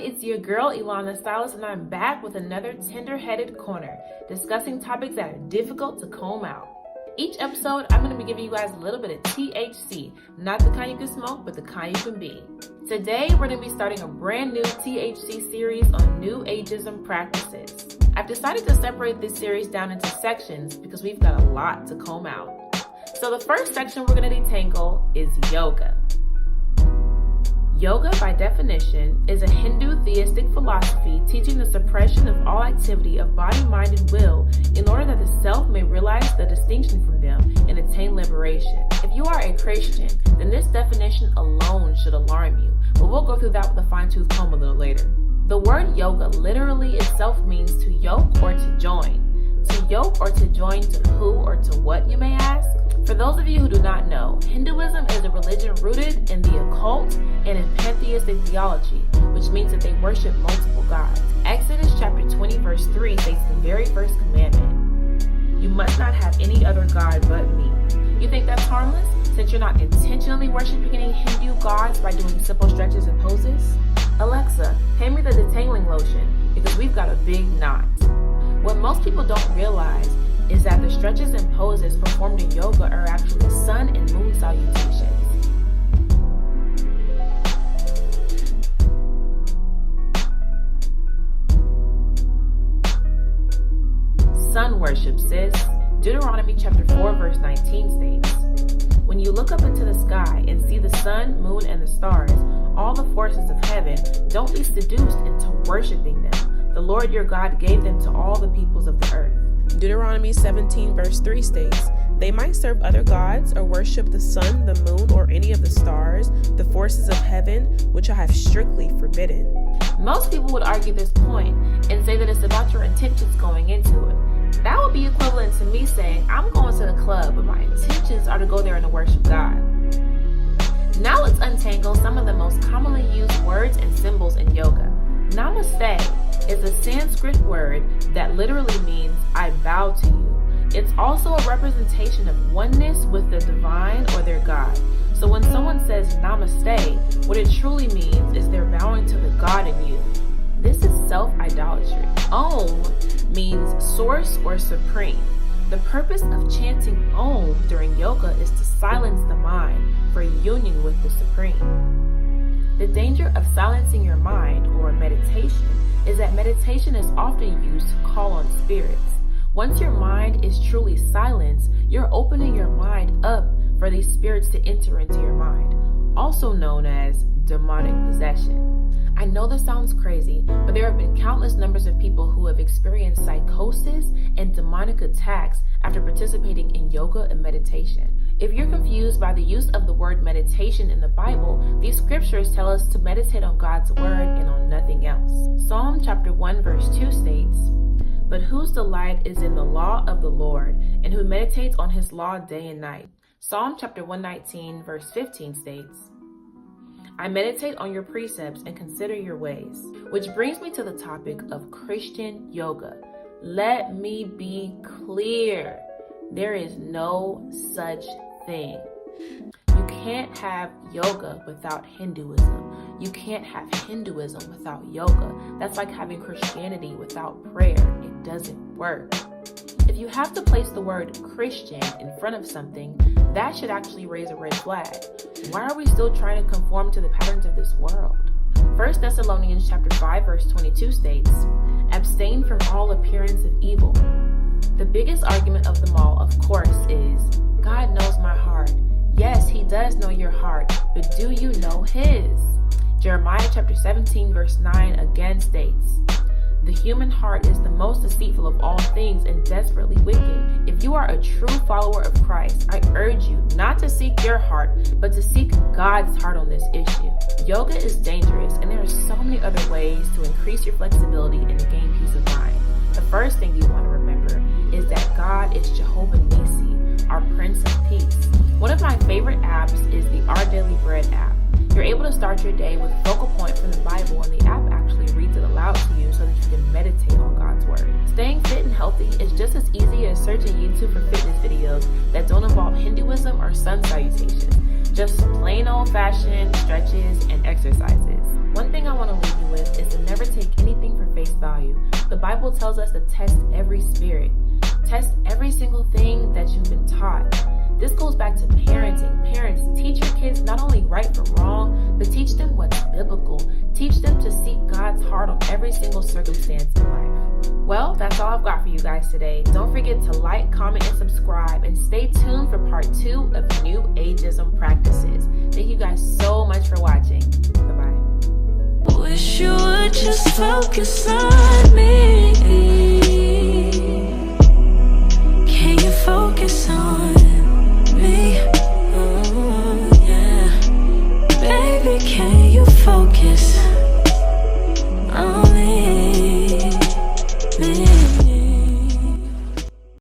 it's your girl Ilana Styles, and I'm back with another tender-headed corner, discussing topics that are difficult to comb out. Each episode, I'm going to be giving you guys a little bit of THC, not the kind you can smoke, but the kind you can be. Today, we're going to be starting a brand new THC series on New Ageism practices. I've decided to separate this series down into sections because we've got a lot to comb out. So the first section we're going to detangle is yoga. Yoga, by definition, is a Hindu theistic philosophy teaching the suppression of all activity of body, mind, and will in order that the self may realize the distinction from them and attain liberation. If you are a Christian, then this definition alone should alarm you, but we'll go through that with a fine-tooth comb a little later. The word yoga literally itself means to yoke or to join. To yoke or to join to who or to what, you may ask? For those of you who do not know, Hinduism is a religion rooted in the occult and in pantheistic theology, which means that they worship multiple gods. Exodus chapter 20 verse 3 states the very first commandment: you must not have any other god but me. You think that's harmless, since you're not intentionally worshiping any Hindu gods by doing simple stretches and poses? Alexa, hand me the detangling lotion, because we've got a big knot. What most people don't realize is that the stretches and poses performed in yoga are actually sun and moon salutations. Sun worship, sis. Deuteronomy chapter 4 verse 19 states, when you look up into the sky and see the sun, moon, and the stars, all the forces of heaven, don't be seduced into worshiping them. The Lord your God gave them to all the peoples of the earth. Deuteronomy 17 verse 3 states, they might serve other gods or worship the sun, the moon, or any of the stars, the forces of heaven, which I have strictly forbidden. Most people would argue this point and say that it's about your intentions going into it. That would be equivalent to me saying, I'm going to the club, but my intentions are to go there and to worship God. Now let's untangle some of the most commonly used words and symbols in yoga. Namaste is a Sanskrit word that literally means I bow to you. It's also a representation of oneness with the divine or their God. So when someone says namaste, what it truly means is they're bowing to the God in you. This is self-idolatry. Om means source or supreme. The purpose of chanting Om during yoga is to silence the mind for union with the Supreme. The danger of silencing your mind, or meditation, is that meditation is often used to call on spirits. Once your mind is truly silenced, you're opening your mind up for these spirits to enter into your mind, also known as demonic possession. I know this sounds crazy, but there have been countless numbers of people who have experienced psychosis and demonic attacks after participating in yoga and meditation. If you're confused by the use of the word meditation in the Bible, these scriptures tell us to meditate on God's word and on nothing else. Psalm chapter 1 verse 2 states, but whose delight is in the law of the Lord, and who meditates on his law day and night. Psalm chapter 119 verse 15 states, I meditate on your precepts and consider your ways. Which brings me to the topic of Christian yoga. Let me be clear. There is no such thing. You can't have yoga without Hinduism. You can't have Hinduism without yoga. That's like having Christianity without prayer. It doesn't work. If you have to place the word Christian in front of something, that should actually raise a red flag. Why are we still trying to conform to the patterns of this world? 1 Thessalonians chapter 5 verse 22 states, abstain from all appearance of evil. The biggest argument of them all, of course, is God knows my heart. Yes, he does know your heart, but do you know his? Jeremiah chapter 17 verse 9 again states, the human heart is the most deceitful of all things and desperately wicked. If you are a true follower of Christ, I urge you not to seek your heart, but to seek God's heart on this issue. Yoga is dangerous, and there are so many other ways to increase your flexibility and to gain peace of mind. The first thing you want to remember is that God is Jehovah Nisi, our Prince of Peace. One of my favorite apps is the Our Daily Bread app. You're able to start your day with a focal point from the Bible, and the app actually reads it aloud to you so that you can meditate on God's word. Staying fit and healthy is just as easy as searching YouTube for fitness videos that don't involve Hinduism or sun salutations. Just plain old-fashioned stretches and exercises. One thing I want to leave you with is to never take anything for face value. The Bible tells us to test every spirit. Test every single thing that you've been taught. This goes back to parenting. Parents, teach your kids not only right from wrong, but teach them what's biblical. Teach them to seek God's heart on every single circumstance in life. Well, that's all I've got for you guys today. Don't forget to like, comment, and subscribe, and stay tuned for part 2 of New Ageism practices. Thank you guys so much for watching. Bye-bye. Wish you would just focus on me. Can you focus on